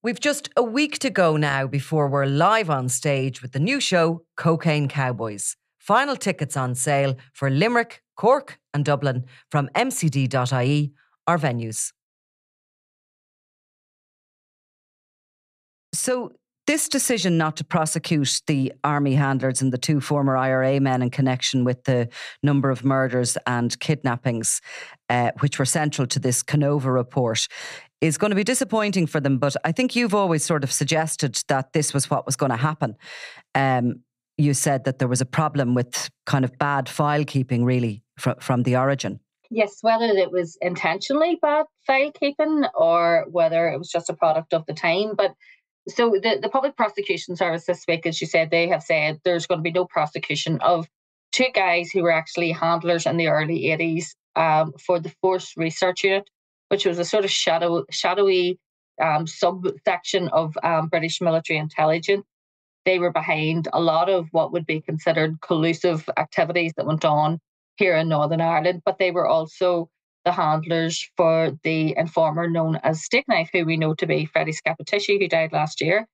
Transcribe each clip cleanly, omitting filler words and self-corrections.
We've just a week to go now before we're live on stage with the new show, Cocaine Cowboys. Final tickets on sale for Limerick, Cork and Dublin from mcd.ie, our venues. So this decision not to prosecute the army handlers and the two former IRA men in connection with the number of murders and kidnappings, which were central to this Kenova report, is going to be disappointing for them. But I think you've always sort of suggested that this was what was going to happen. You said that there was a problem with kind of bad file keeping, really, from the origin. Yes, whether it was intentionally bad file keeping or whether it was just a product of the time. But so the Public Prosecution Service this week, as you said, they have said there's going to be no prosecution of two guys who were actually handlers in the early 80s for the Force Research Unit, which was a sort of shadowy subsection of British military intelligence. They were behind a lot of what would be considered collusive activities that went on here in Northern Ireland, but they were also the handlers for the informer known as Stakeknife, who we know to be Freddie Scappaticci, who died last year.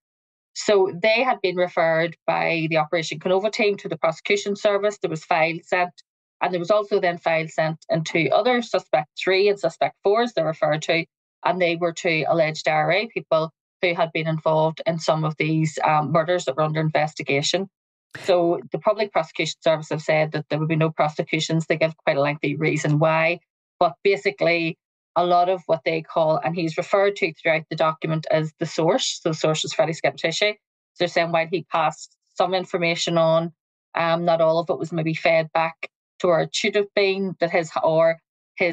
So they had been referred by the Operation Kenova team to the prosecution service. There was files sent, and there was also then files sent into other suspect 3 and suspect 4, as they're referred to, and they were to alleged IRA people who had been involved in some of these murders that were under investigation. So the Public Prosecution Service have said that there would be no prosecutions. They give quite a lengthy reason why. But basically, a lot of what they call, and he's referred to throughout the document as the source. So the source is Freddie Scappaticci. So they're saying while he passed some information on, not all of it was maybe fed back to where it should have been, that his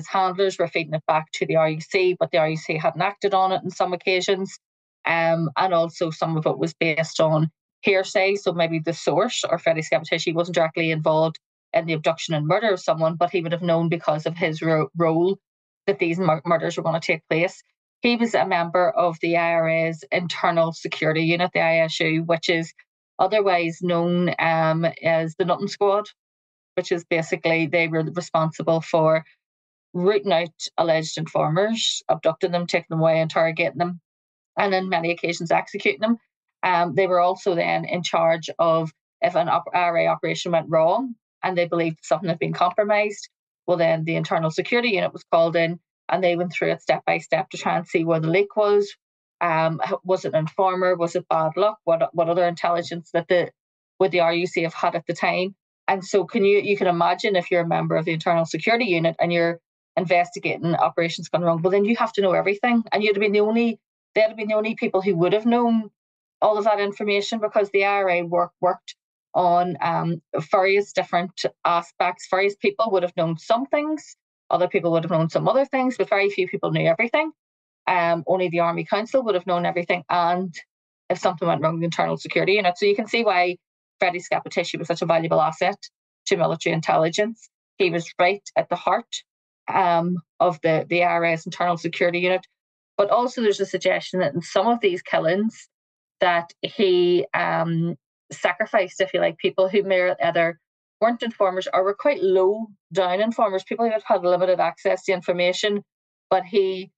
handlers were feeding it back to the RUC, but the RUC hadn't acted on it on some occasions. And also some of it was based on hearsay. So maybe the source, or Freddie Scappaticci, wasn't directly involved in the abduction and murder of someone, but he would have known because of his role that these murders were going to take place. He was a member of the IRA's Internal Security Unit, the ISU, which is otherwise known as the Nutting Squad, which is basically they were responsible for rooting out alleged informers, abducting them, taking them away, interrogating them, and on many occasions executing them. They were also then in charge of, if an IRA operation went wrong and they believed something had been compromised, well then the Internal Security Unit was called in and they went through it step by step to try and see where the leak was. Was it an informer? Was it bad luck? What other intelligence would the RUC have had at the time? And so you can imagine if you're a member of the Internal Security Unit and you're investigating operations gone wrong, well then you have to know everything, and they'd have been the only people who would have known all of that information, because the IRA worked on various different aspects. Various people would have known some things, other people would have known some other things, but very few people knew everything. Only the Army Council would have known everything, and if something went wrong, the Internal Security Unit. So you can see why Freddie Scappaticci was such a valuable asset to military intelligence. He was right at the heart of the IRA's Internal Security Unit. But also there's a suggestion that in some of these killings that he sacrificed, if you like, people who may either weren't informers or were quite low down informers, people who had limited access to information, but he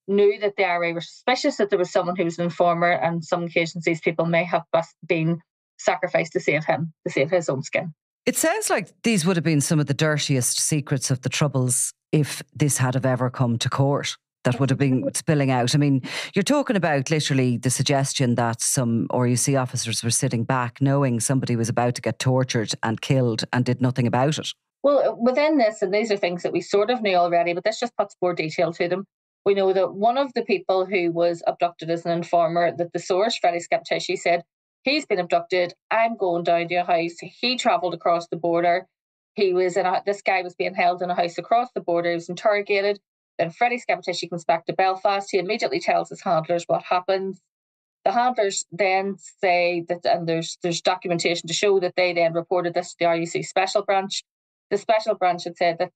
knew that the IRA were suspicious that there was someone who was an informer, and on some occasions these people may have been sacrificed to save him, to save his own skin. It sounds like these would have been some of the dirtiest secrets of the Troubles if this had have ever come to court, that would have been spilling out. I mean, you're talking about literally the suggestion that some RUC officers were sitting back knowing somebody was about to get tortured and killed and did nothing about it. Well, within this, and these are things that we sort of knew already, but this just puts more detail to them. We know that one of the people who was abducted as an informer, that the source, Freddie Scappaticci, said, he's been abducted, I'm going down to a house. He travelled across the border. This guy was being held in a house across the border. He was interrogated. Then Freddie Scappaticci comes back to Belfast. He immediately tells his handlers what happens. The handlers then say that, and there's documentation to show that they then reported this to the RUC Special Branch. The Special Branch had said that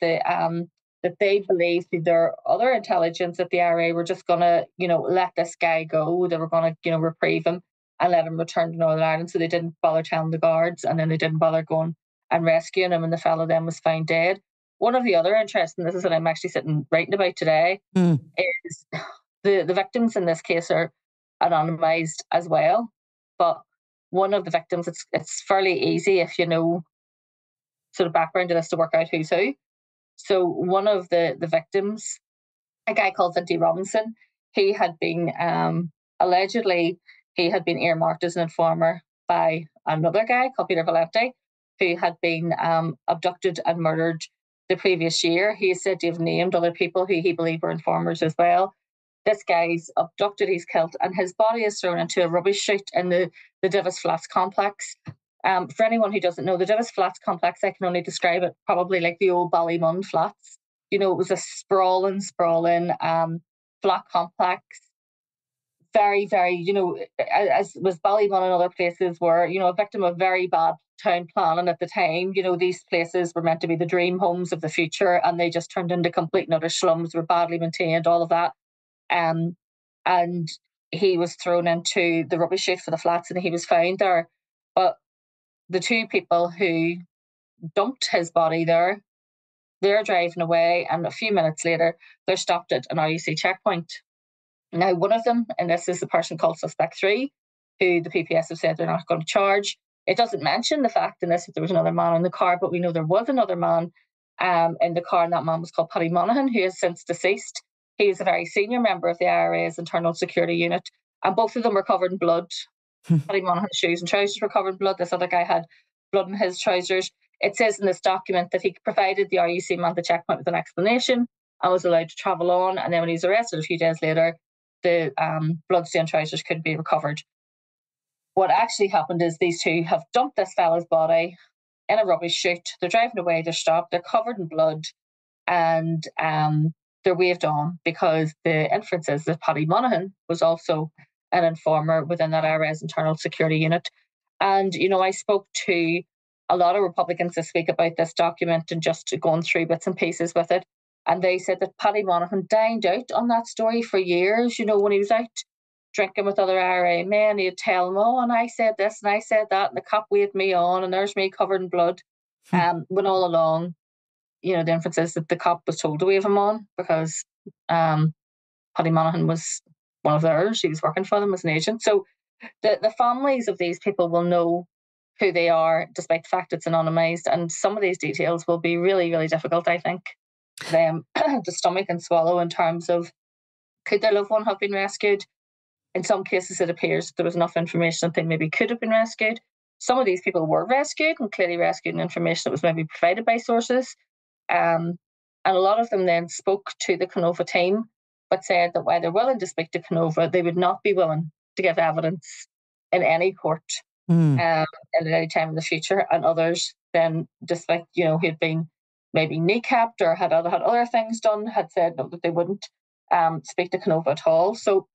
that they believed through their other intelligence that the IRA were just going to, let this guy go. They were going to, reprieve him and let him return to Northern Ireland. So they didn't bother telling the guards, and then they didn't bother going and rescuing him, and the fellow then was found dead. One of the other interesting, this is what I'm actually sitting writing about today, is the victims in this case are anonymised as well. But one of the victims, it's fairly easy if you know sort of background to this to work out who's who. So one of the victims, a guy called Vinty Robinson, he had been allegedly he had been earmarked as an informer by another guy called Peter Valente, who had been abducted and murdered the previous year. He is said to have named other people who he believed were informers as well. This guy's abducted, he's killed, and his body is thrown into a rubbish chute in the Divis Flats complex. For anyone who doesn't know, the Divis Flats complex, I can only describe it probably like the old Ballymun flats. You know, it was a sprawling flat complex. Very, very, you know, as was Ballymun and other places were, you know, a victim of very bad town planning at the time. You know, these places were meant to be the dream homes of the future, and they just turned into complete and utter slums, were badly maintained, all of that. And he was thrown into the rubbish chute for the flats, and he was found there. But the two people who dumped his body there, they're driving away, and a few minutes later, they're stopped at an RUC checkpoint. Now, one of them, and this is the person called Suspect 3, who the PPS have said they're not going to charge. It doesn't mention the fact in this that there was another man in the car, but we know there was another man in the car, and that man was called Paddy Monaghan, who is since deceased. He is a very senior member of the IRA's internal security unit, and both of them were covered in blood. Paddy Monaghan's shoes and trousers were covered in blood. This other guy had blood in his trousers. It says in this document that he provided the RUC man at the checkpoint with an explanation and was allowed to travel on. And then when he was arrested a few days later, the bloodstained trousers could be recovered. What actually happened is these two have dumped this fella's body in a rubbish chute. They're driving away, they're stopped, they're covered in blood, and they're waved on, because the inference is that Paddy Monaghan was also an informer within that IRA's internal security unit. And, you know, I spoke to a lot of Republicans this week about this document and just going through bits and pieces with it. And they said that Paddy Monaghan dined out on that story for years. You know, when he was out drinking with other IRA men, he'd tell them, oh, and I said this and I said that, and the cop waved me on, and there's me covered in blood. When all along, you know, the inference is that the cop was told to wave him on, because Paddy Monaghan was one of theirs. He was working for them as an agent. So the families of these people will know who they are, despite the fact it's anonymised. And some of these details will be really, really difficult, I think, for them to stomach and swallow, in terms of, could their loved one have been rescued? In some cases, it appears that there was enough information that they maybe could have been rescued. Some of these people were rescued, and clearly rescued in information that was maybe provided by sources. And a lot of them then spoke to the Kenova team, but said that while they're willing to speak to Kenova, they would not be willing to give evidence in any court at any time in the future. And others then, despite, you know, who had been maybe kneecapped or had other things done, had said no, that they wouldn't speak to Kenova at all. So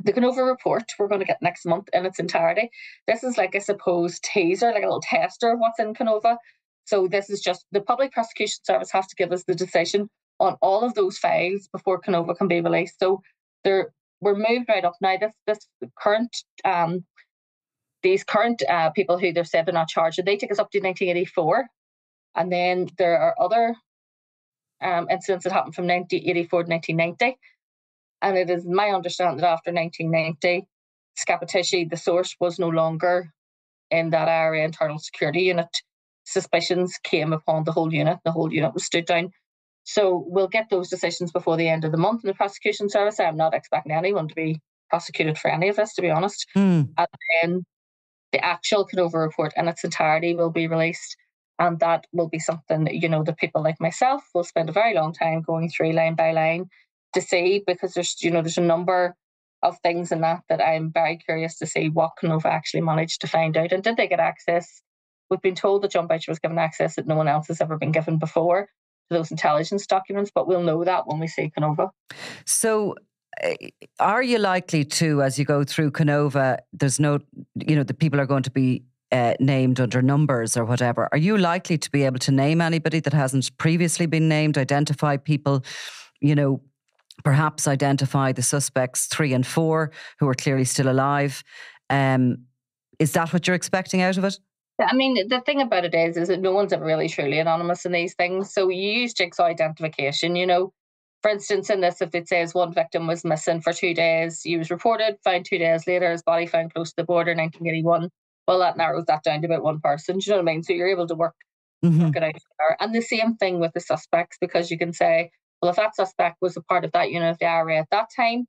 the Kenova report we're going to get next month in its entirety. This is like, I suppose, teaser, like a little tester of what's in Kenova. So this is just, the Public Prosecution Service has to give us the decision on all of those files before Kenova can be released. So we're moved right up now. These current people who they've said they're not charged, they take us up to 1984. And then there are other incidents that happened from 1984 to 1990. And it is my understanding that after 1990, Scappaticci, the source, was no longer in that IRA internal security unit. Suspicions came upon the whole unit. The whole unit was stood down. So we'll get those decisions before the end of the month in the prosecution service. I'm not expecting anyone to be prosecuted for any of this, to be honest. And then the actual Kenova report in its entirety will be released. And that will be something that, you know, the people like myself will spend a very long time going through line by line to see, because there's a number of things in that I'm very curious to see what Kenova actually managed to find out. And did they get access? We've been told that John Boucher was given access that no one else has ever been given before to those intelligence documents, but we'll know that when we see Kenova. So are you likely to, as you go through Kenova, there's no, the people are going to be named under numbers or whatever. Are you likely to be able to name anybody that hasn't previously been named, identify people, perhaps identify the suspects 3 and 4 who are clearly still alive? Is that what you're expecting out of it? I mean, the thing about it is that no one's ever really truly anonymous in these things. So you use jigsaw identification, For instance, in this, if it says one victim was missing for 2 days, he was reported, found 2 days later, his body found close to the border, 1981. Well, that narrows that down to about one person. Do you know what I mean? So you're able to work it out there. And the same thing with the suspects, because you can say, well, if that suspect was a part of that unit of the IRA at that time,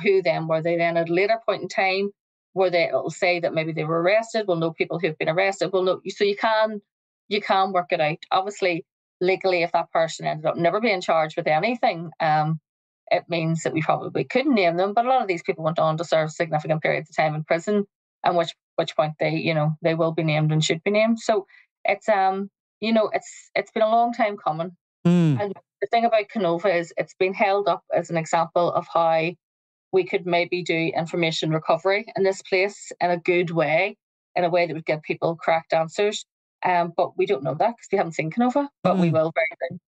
who then were they then at a later point in time? It'll say that maybe they were arrested. We'll know people who've been arrested. We'll know, so you can work it out. Obviously, legally, if that person ended up never being charged with anything, it means that we probably couldn't name them. But a lot of these people went on to serve significant periods of time in prison, and which point they will be named and should be named. So it's it's been a long time coming. And the thing about Kenova is it's been held up as an example of how we could maybe do information recovery in this place in a good way, in a way that would give people correct answers. But we don't know that because we haven't seen Kenova, but we will very soon.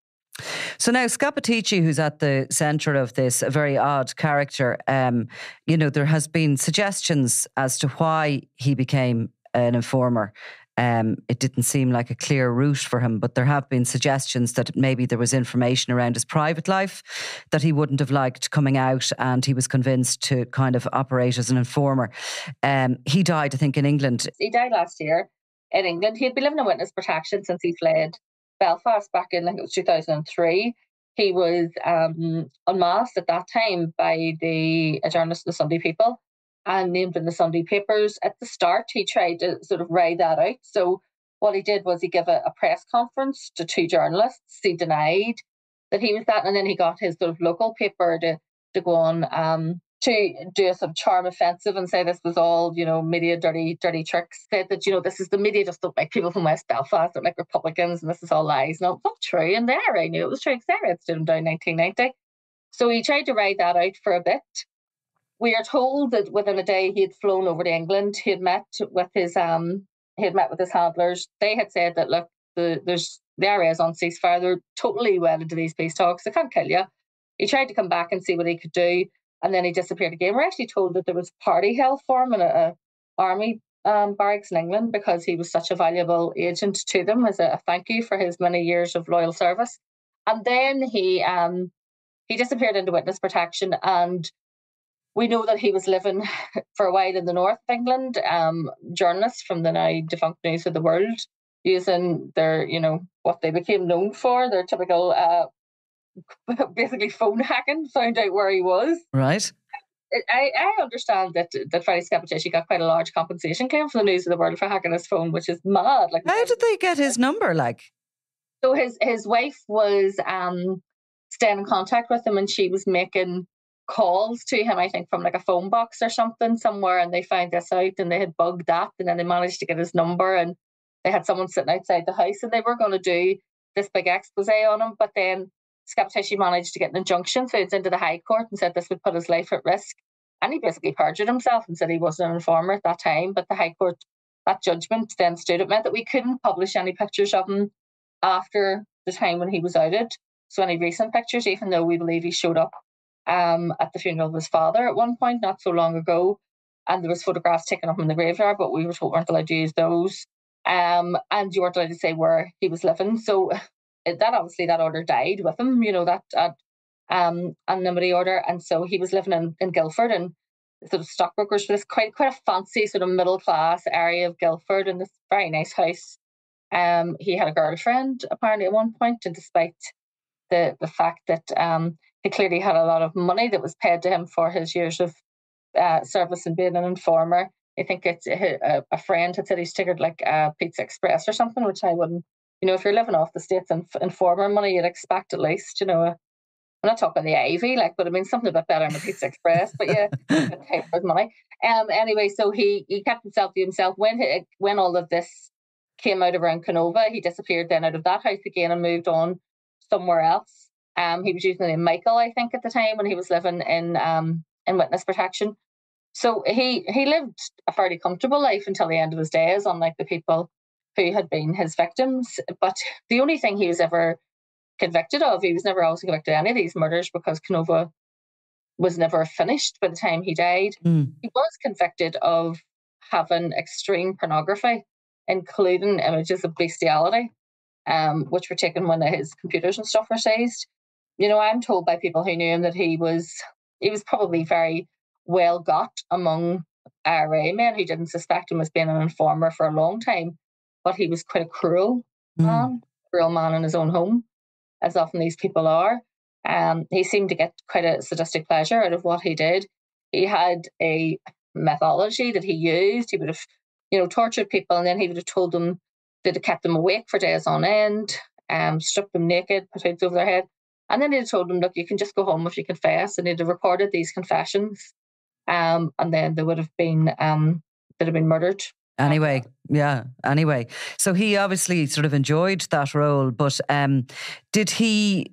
So now Scappaticci, who's at the centre of this, a very odd character, there has been suggestions as to why he became an informer. It didn't seem like a clear route for him, but there have been suggestions that maybe there was information around his private life that he wouldn't have liked coming out, and he was convinced to kind of operate as an informer. He died, I think, in England. He died last year in England. He had been living in witness protection since he fled Belfast back in, I think it was 2003. He was unmasked at that time by a journalist of the Sunday People and named in the Sunday papers. At the start, he tried to sort of ride that out. So what he did was he gave a press conference to 2 journalists. He denied that he was that, and then he got his sort of local paper to go on to do a sort of charm offensive and say this was all, media dirty tricks. Said that, this is the media just don't like people from West Belfast, don't like Republicans, and this is all lies. No, it's not true. And there I knew it was true because I had stood him down in 1990. So he tried to ride that out for a bit. We are told that within a day he had flown over to England. He had met with his handlers. They had said that, look, the area is on ceasefire. They're totally well into these peace talks. They can't kill you. He tried to come back and see what he could do, and then he disappeared again. We're actually told that there was a party held for him in a army barracks in England because he was such a valuable agent to them as a thank you for his many years of loyal service. And then he disappeared into witness protection, and we know that he was living for a while in the north of England. Journalists from the now defunct News of the World, using their, what they became known for, their typical, basically phone hacking, found out where he was. Right. I understand that Freddie Scappaticci got quite a large compensation claim for the News of the World for hacking his phone, which is mad. How did they get his number? So his wife was staying in contact with him, and she was making calls to him, I think, from a phone box or something somewhere, and they found this out and they had bugged that, and then they managed to get his number, and they had someone sitting outside the house, and they were going to do this big expose on him, but then Scappaticci managed to get an injunction, so he's into the High Court and said this would put his life at risk, and he basically perjured himself and said he wasn't an informer at that time. But the High Court, that judgment then stood. It meant that we couldn't publish any pictures of him after the time when he was outed, so any recent pictures, even though we believe he showed up at the funeral of his father at one point not so long ago, and there was photographs taken of him in the graveyard, but we were told we weren't allowed to use those, and you weren't allowed to say where he was living. So that order died with him, that anonymity order, and so he was living in Guildford, and sort of stockbrokers for this quite a fancy sort of middle class area of Guildford, in this very nice house. He had a girlfriend apparently at one point, and despite the fact that he clearly had a lot of money that was paid to him for his years of service and being an informer. I think it's a friend had said he's triggered Pizza Express or something, which I wouldn't. If you're living off the state's informer money, you'd expect at least, I'm not talking the Ivy, but I mean something a bit better than the Pizza Express. But yeah, type of money. Anyway, so he kept himself to himself. When all of this came out around Kenova, he disappeared then out of that house again and moved on somewhere else. He was using the name Michael, I think, at the time when he was living in witness protection. So he lived a fairly comfortable life until the end of his days, unlike the people who had been his victims. But the only thing he was ever convicted of, he was never also convicted of any of these murders because Kenova was never finished by the time he died. He was convicted of having extreme pornography, including images of bestiality, which were taken when his computers and stuff were seized. I'm told by people who knew him that he was probably very well got among IRA men who didn't suspect him as being an informer for a long time, but he was quite a cruel man in his own home, as often these people are. He seemed to get quite a sadistic pleasure out of what he did. He had a methodology that he used. He would have, tortured people, and then he would have told them that it kept them awake for days on end, stripped them naked, put hoods over their head. And then he'd told them, look, you can just go home if you confess. And he'd have recorded these confessions. And then they would have been, they'd have been murdered. Anyway, yeah. Anyway, so he obviously sort of enjoyed that role, but did he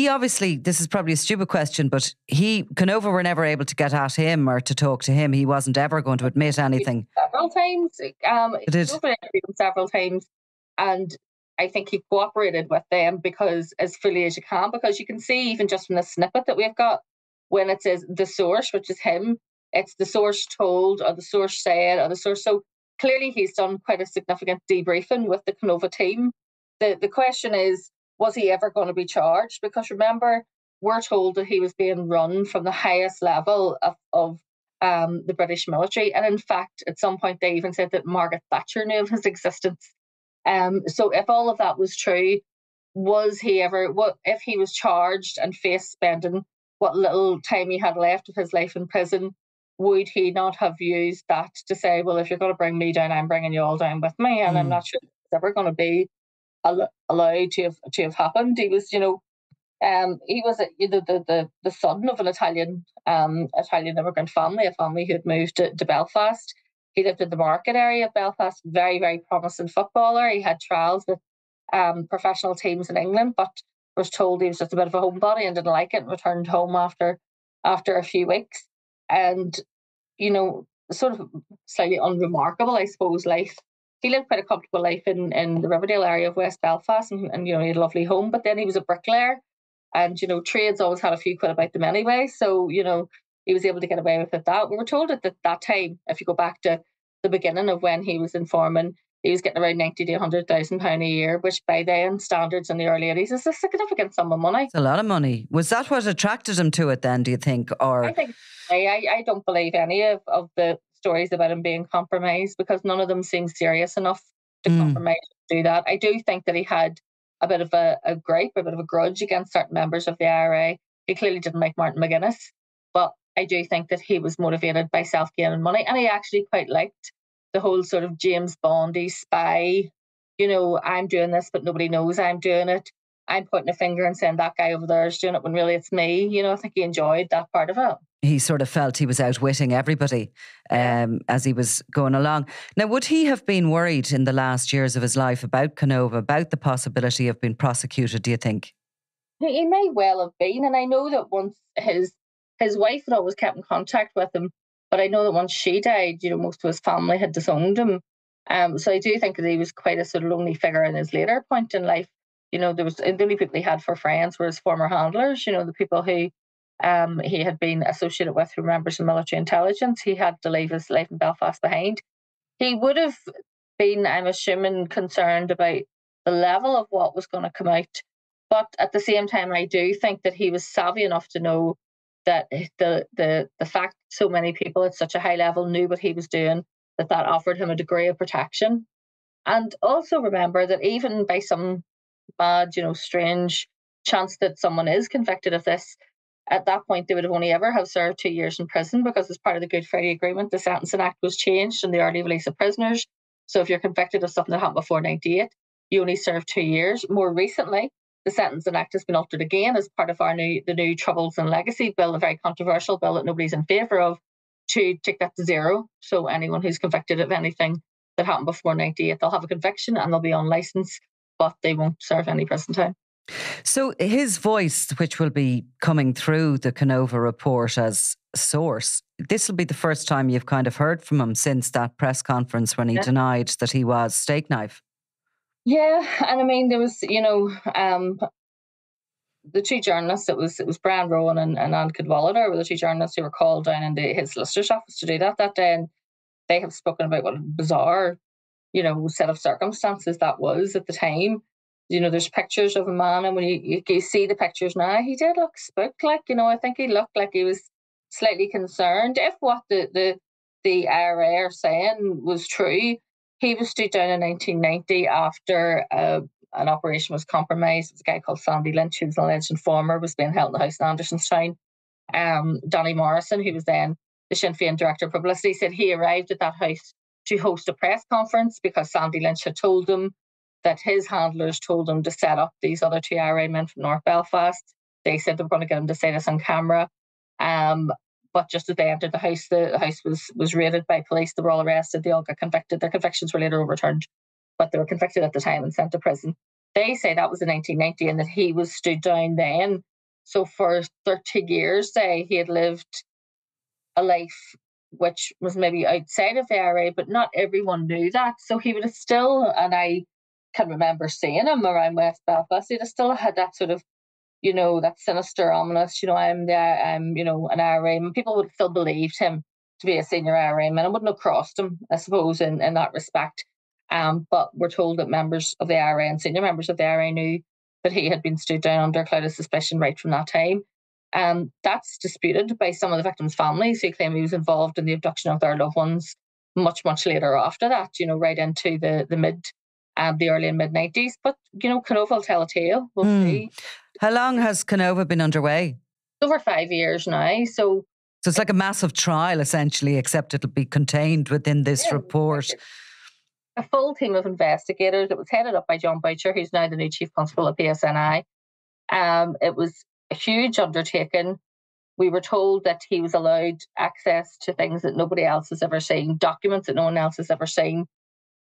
obviously, this is probably a stupid question, but Kenova were never able to get at him or to talk to him. He wasn't ever going to admit anything. Several times. Kenova interviewed him several times, and I think he cooperated with them because as fully as you can, because you can see even just from the snippet that we've got, when it says the source, which is him, it's the source told or the source said or the source. So clearly he's done quite a significant debriefing with the Kenova team. The question is, was he ever going to be charged? Because remember, we're told that he was being run from the highest level of the British military. And in fact, at some point, they even said that Margaret Thatcher knew of his existence. So if all of that was true, if he was charged and faced spending what little time he had left of his life in prison, would he not have used that to say, well, if you're going to bring me down, I'm bringing you all down with me? And I'm not sure it's ever going to be allowed to have happened. He was, he was the son of an Italian immigrant family, a family who had moved to Belfast. He lived in the market area of Belfast, very, very promising footballer. He had trials with professional teams in England, but was told he was just a bit of a homebody and didn't like it and returned home after a few weeks. And, sort of slightly unremarkable, I suppose, life. He lived quite a comfortable life in the Riverdale area of West Belfast, and he had a lovely home. But then he was a bricklayer, and trades always had a few quid about them anyway. So he was able to get away with it. We were told at that time, if you go back to the beginning of when he was informing, he was getting around 90 to £100,000 a year, which by then standards in the early 80s is a significant sum of money. It's a lot of money. Was that what attracted him to it then, do you think? Or I think I don't believe any of the stories about him being compromised, because none of them seem serious enough to compromise to do that. I do think that he had a bit of a gripe, a bit of a grudge against certain members of the IRA. He clearly didn't like Martin McGuinness, but I do think that he was motivated by self-gain and money, and he actually quite liked the whole sort of James Bondy spy, I'm doing this, but nobody knows I'm doing it. I'm pointing a finger and saying that guy over there is doing it when really it's me. I think he enjoyed that part of it. He sort of felt he was outwitting everybody as he was going along. Now, would he have been worried in the last years of his life about Kenova, about the possibility of being prosecuted, do you think? He may well have been. And I know that once his wife had always kept in contact with him, but I know that once she died, most of his family had disowned him. So I do think that he was quite a sort of lonely figure in his later point in life. There was the only people he had for friends were his former handlers, the people who he had been associated with who were members of military intelligence. He had to leave his life in Belfast behind. He would have been, I'm assuming, concerned about the level of what was going to come out. But at the same time, I do think that he was savvy enough to know that the fact so many people at such a high level knew what he was doing, that offered him a degree of protection. And also remember that even by some bad, strange chance that someone is convicted of this, at that point they would have only ever have served 2 years in prison, because as part of the Good Friday Agreement, the Sentencing Act was changed and the early release of prisoners. So if you're convicted of something that happened before 98, you only serve 2 years. More recently, the Sentencing Act has been altered again as part of the new Troubles and Legacy Bill, a very controversial bill that nobody's in favour of, to take that to zero. So anyone who's convicted of anything that happened before 98, they'll have a conviction and they'll be on licence, but they won't serve any prison time. So his voice, which will be coming through the Kenova Report as source, this will be the first time you've kind of heard from him since that press conference when he denied that he was Stakeknife. Yeah, and I mean, there was, the two journalists, it was Brian Rowan and Anne Cadwallader were the two journalists who were called down in his solicitor's office to do that day, and they have spoken about what a bizarre, set of circumstances that was at the time. there's pictures of a man, and when you see the pictures now, he did look spooked. Like, I think he looked like he was slightly concerned. If what the IRA are saying was true, he was stood down in 1990 after an operation was compromised. It was a guy called Sandy Lynch, who was an alleged informer, was being held in the house in Andersonstown. Danny Morrison, who was then the Sinn Féin Director of Publicity, said he arrived at that house to host a press conference because Sandy Lynch had told him that his handlers told him to set up these other two IRA men from North Belfast. They said they were going to get him to say this on camera. But just as they entered the house was raided by police. They were all arrested. They all got convicted. Their convictions were later overturned, but they were convicted at the time and sent to prison. They say that was in 1990 and that he was stood down then. So for 30 years, he had lived a life which was maybe outside of the IRA, but not everyone knew that. So he would have still, and I can remember seeing him around West Belfast, he'd have still had that sort of, that sinister, ominous, I'm an IRA man. People would have still believed him to be a senior IRA man. I wouldn't have crossed him, I suppose, in that respect. But we're told that members of the IRA and senior members of the IRA knew that he had been stood down under a cloud of suspicion right from that time. That's disputed by some of the victims' families, who claim he was involved in the abduction of their loved ones much, much later after that, right into the early and mid-90s. But, Kenova will tell a tale. We'll see. How long has Kenova been underway? Over 5 years now. So it's like a massive trial, essentially, except it'll be contained within this report. A full team of investigators. It was headed up by John Boucher, who's now the new Chief Constable at PSNI. It was a huge undertaking. We were told that he was allowed access to things that nobody else has ever seen, documents that no one else has ever seen.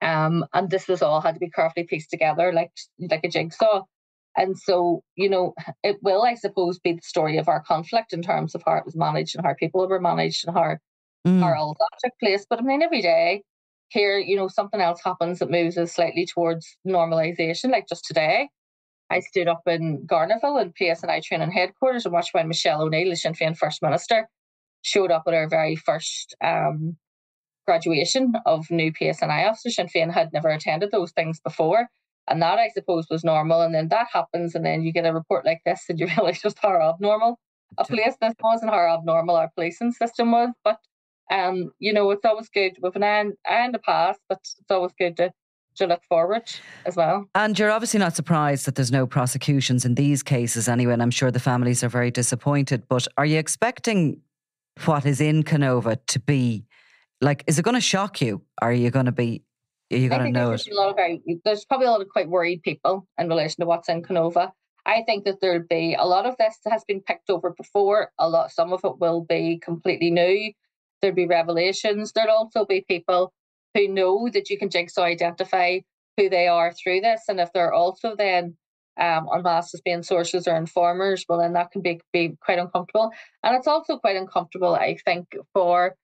And this was all had to be carefully pieced together like a jigsaw. And so, it will, I suppose, be the story of our conflict in terms of how it was managed and how people were managed and how all that took place. But I mean, every day here, something else happens that moves us slightly towards normalisation. Like just today, I stood up in Garnerville in PSNI training headquarters and watched when Michelle O'Neill, the Sinn Féin First Minister, showed up at our very first graduation of new PSNI officers. Sinn Féin had never attended those things before. And that, I suppose, was normal. And then that happens, and then you get a report like this, and you realise just how abnormal a place this was and how abnormal our policing system was. But, it's always good. With an eye in the past, but it's always good to look forward as well. And you're obviously not surprised that there's no prosecutions in these cases anyway, and I'm sure the families are very disappointed. But are you expecting what is in Kenova to be, like, is it going to shock you? Or are you going to be... You're going to know it. There's probably a lot of quite worried people in relation to what's in Kenova. I think that there'll be a lot of this has been picked over before. Some of it will be completely new. There'll be revelations. There'll also be people who know that you can jigsaw identify who they are through this, and if they're also then unmasked as being sources or informers, well, then that can be quite uncomfortable. And it's also quite uncomfortable, I think, for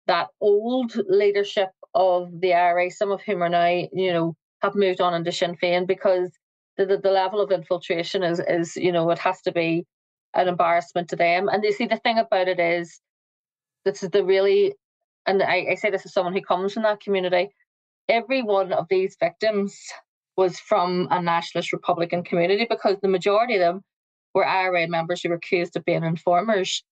that old leadership of the IRA, some of whom are now, have moved on into Sinn Féin, because the level of infiltration is it has to be an embarrassment to them. And you see, the thing about it is, this is and I say this as someone who comes from that community, every one of these victims was from a nationalist Republican community, because the majority of them were IRA members who were accused of being informers.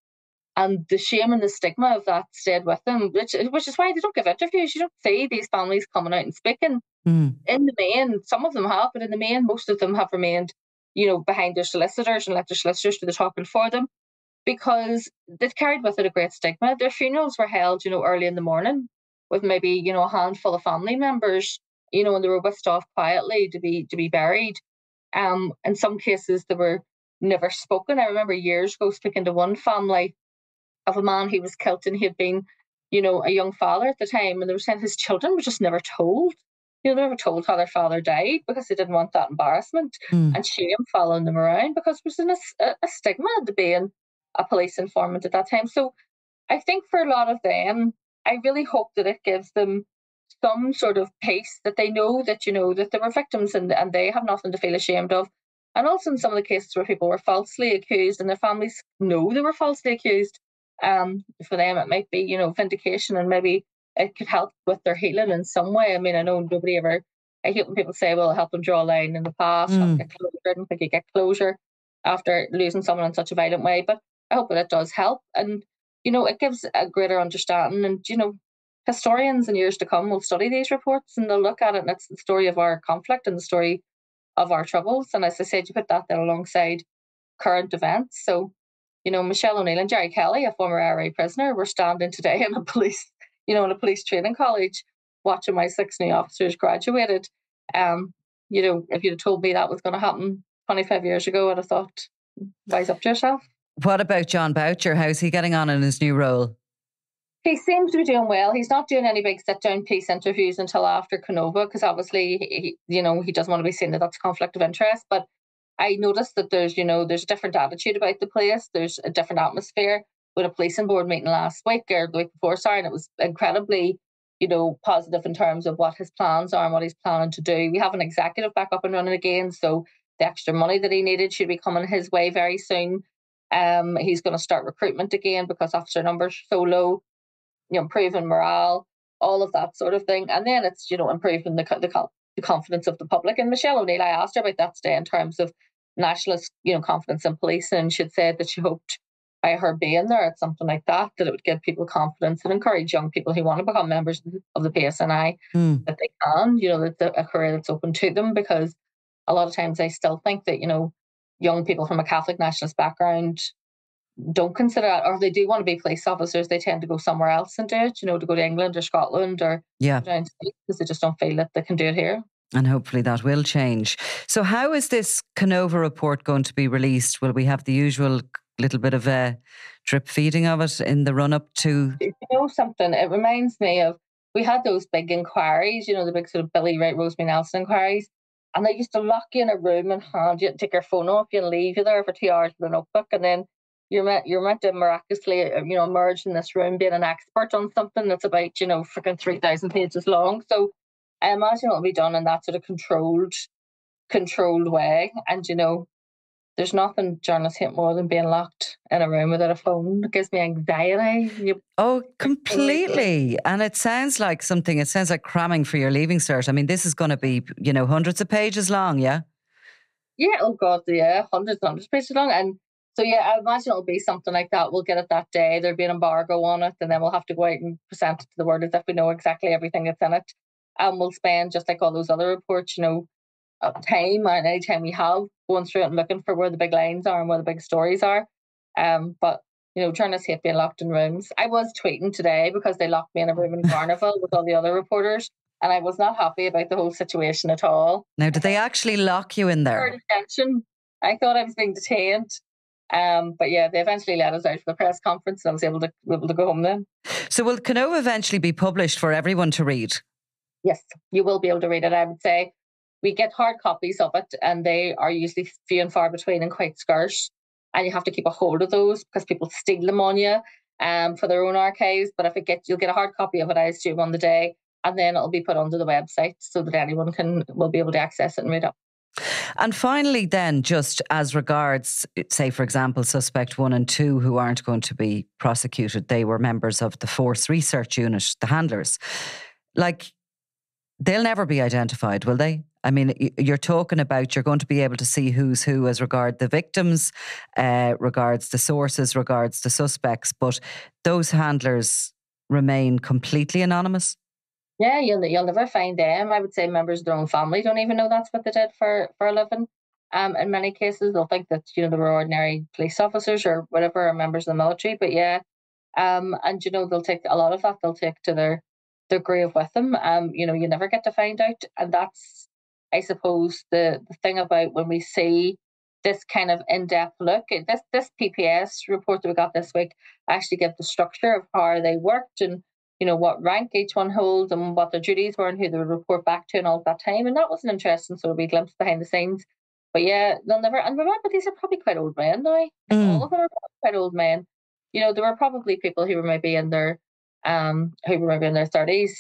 And the shame and the stigma of that stayed with them, which is why they don't give interviews. You don't see these families coming out and speaking. In the main, some of them have, but in the main, most of them have remained, behind their solicitors and let their solicitors do the talking for them, because they've carried with it a great stigma. Their funerals were held, early in the morning with maybe, a handful of family members, and they were whisked off quietly to be buried. In some cases, they were never spoken. I remember years ago speaking to one family of a man who was killed, and he had been, a young father at the time, and they were saying his children were just never told. They were never told how their father died, because they didn't want that embarrassment and shame following them around, because there was a stigma to being a police informant at that time. So I think for a lot of them, I really hope that it gives them some sort of peace, that they know that, that they were victims and they have nothing to feel ashamed of. And also in some of the cases where people were falsely accused and their families know they were falsely accused, for them it might be, vindication, and maybe it could help with their healing in some way. I mean, I know nobody ever I hate when people say, well, help them draw a line in the past, help them get closure. I don't think you get closure after losing someone in such a violent way, but I hope that it does help. And, it gives a greater understanding. And, historians in years to come will study these reports and they'll look at it, and it's the story of our conflict and the story of our troubles. And as I said, you put that then alongside current events. So, Michelle O'Neill and Jerry Kelly, a former IRA prisoner, were standing today in a police, in a police training college, watching my 6 new officers graduated. If you'd have told me that was going to happen 25 years ago, I'd have thought, wise up to yourself. What about John Boucher? How's he getting on in his new role? He seems to be doing well. He's not doing any big sit-down piece interviews until after Kenova, because obviously, he doesn't want to be seen that that's a conflict of interest. But I noticed that there's a different attitude about the place. There's a different atmosphere. We had a policing board meeting last week, or the week before, sorry, and it was incredibly, positive in terms of what his plans are and what he's planning to do. We have an executive back up and running again, so the extra money that he needed should be coming his way very soon. He's going to start recruitment again because officer numbers are so low. Improving morale, all of that sort of thing. And then it's, improving the confidence of the public. And Michelle O'Neill, I asked her about that today in terms of nationalist, confidence in police, and she'd said that she hoped by her being there at something like that it would give people confidence and encourage young people who want to become members of the PSNI that they can, that a career that's open to them, because a lot of times I still think that, young people from a Catholic nationalist background don't consider that, or if they do want to be police officers, they tend to go somewhere else and do it, to go to England or Scotland or down south, because they just don't feel that they can do it here. And hopefully that will change. So how is this Kenova report going to be released? Will we have the usual little bit of a drip feeding of it in the run-up to... Something, it reminds me of, we had those big inquiries, the big sort of Billy Wright, Rosemary Nelson inquiries, and they used to lock you in a room and hand you, take your phone off you and leave you there for 2 hours with a notebook, and then you're meant to miraculously, emerge in this room being an expert on something that's about, freaking 3,000 pages long. So I imagine it'll be done in that sort of controlled way. And, there's nothing journalists hate more than being locked in a room without a phone. It gives me anxiety. Oh, completely. And it sounds like cramming for your leaving cert. I mean, this is going to be, hundreds of pages long, yeah? Yeah, oh God, yeah, hundreds of pages long. And so, yeah, I imagine it'll be something like that. We'll get it that day. There'll be an embargo on it, and then we'll have to go out and present it to the world as if we know exactly everything that's in it. And we'll spend, just like all those other reports, time, and any time we have, going through it and looking for where the big lines are and where the big stories are. But, journalists hate being locked in rooms. I was tweeting today because they locked me in a room in Carnival with all the other reporters, and I was not happy about the whole situation at all. Now, did they actually lock you in there? Detention. I thought I was being detained. But yeah, they eventually let us out for the press conference, and I was able to go home then. So will Kenova eventually be published for everyone to read? Yes, you will be able to read it. I would say we get hard copies of it, and they are usually few and far between and quite scarce. And you have to keep a hold of those because people steal them on you for their own archives. But you'll get a hard copy of it, I assume, on the day, and then it'll be put onto the website so that anyone will be able to access it and read it. And finally then, just as regards, say, for example, suspect 1 and 2 who aren't going to be prosecuted, they were members of the Force Research Unit, the handlers. Like, they'll never be identified, will they? I mean, you're talking about you're going to be able to see who's who as regard the victims, regards the sources, regards the suspects, but those handlers remain completely anonymous? Yeah, you'll never find them. I would say members of their own family don't even know that's what they did for a living. In many cases, they'll think that they were ordinary police officers or whatever, or members of the military. But yeah, and they'll take a lot of that. They'll take to their grave with them. You never get to find out, and that's, I suppose, the thing about when we see this kind of in-depth look. This PPS report that we got this week actually gives the structure of how they worked and what rank each one holds and what their duties were and who they would report back to and all that time. And that was an interesting sort of wee glimpse behind the scenes. But yeah, they'll never, and remember, these are probably quite old men now. All of them are quite old men. There were probably people who were maybe in their 30s,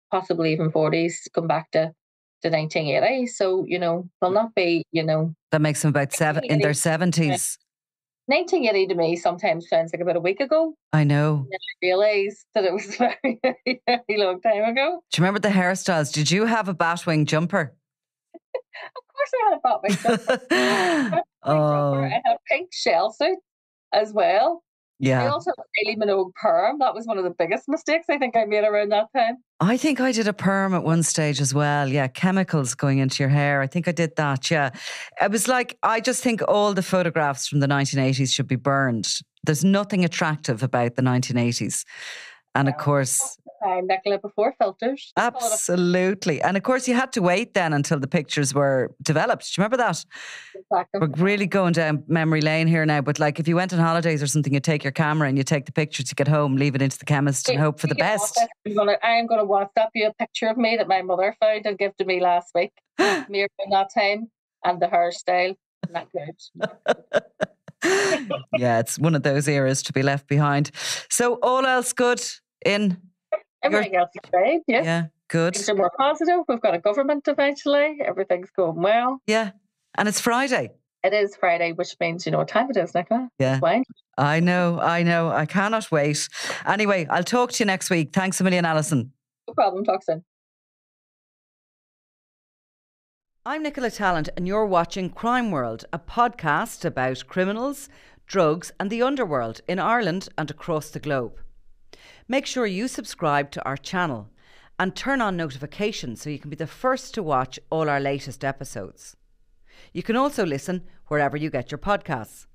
possibly even 40s, come back to 1980. So, they'll not be, That makes them about in their 70s. 1980 to me sometimes sounds like about a week ago. I know. And I realised that it was a very, very long time ago. Do you remember the hairstyles? Did you have a batwing jumper? Of course I had a Batman jumper. Oh, I had a pink shell suit as well. I yeah. also had a Kylie Minogue perm. That was one of the biggest mistakes I think I made around that time. I think I did a perm at one stage as well. Yeah, chemicals going into your hair. I think I did that. Yeah. It was like, I just think all the photographs from the 1980s should be burned. There's nothing attractive about the 1980s. And of course, Nicola, before filters. absolutely. And of course, you had to wait then until the pictures were developed. Do you remember that? Exactly. We're really going down memory lane here now. But like if you went on holidays or something, you take your camera and you take the picture to get home, leave it into the chemist and hope for the best. I'm going to WhatsApp you a picture of me that my mother found and gave to me last week. Me around that time and the hairstyle. Not good. Yeah, it's one of those eras to be left behind. So all else good in everything else is great. Yes. Yeah, good. Things are more positive. We've got a government eventually. Everything's going well. Yeah, and it's Friday. It is Friday, which means you know what time it is, Nicola. Yeah, wine. I know. I cannot wait. Anyway, I'll talk to you next week. Thanks a million, Allison. No problem. Talk soon. I'm Nicola Tallant and you're watching Crime World, a podcast about criminals, drugs and the underworld in Ireland and across the globe. Make sure you subscribe to our channel and turn on notifications so you can be the first to watch all our latest episodes. You can also listen wherever you get your podcasts.